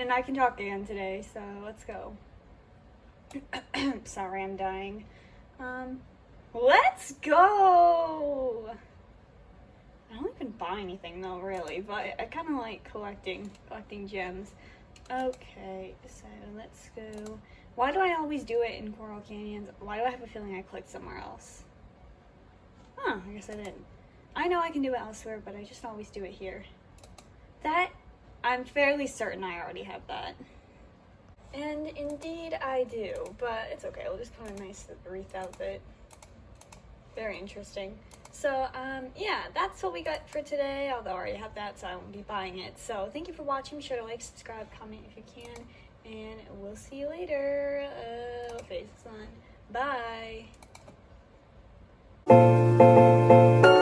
and I can talk again today, so let's go. Sorry, I'm dying. Let's go! I don't even buy anything though, really, but I kind of like collecting gems. Okay, so let's go. Why do I always do it in Coral Canyons? Why do I have a feeling I clicked somewhere else? Huh, I guess I didn't. I know I can do it elsewhere, but I just always do it here. That, I'm fairly certain I already have that. And indeed I do, but it's okay. I'll just put a nice wreath outfit. Very interesting. So, yeah, that's what we got for today, although I already have that, so I won't be buying it. So, thank you for watching. Be sure to like, subscribe, comment if you can, and we'll see you later. Face is on. Bye!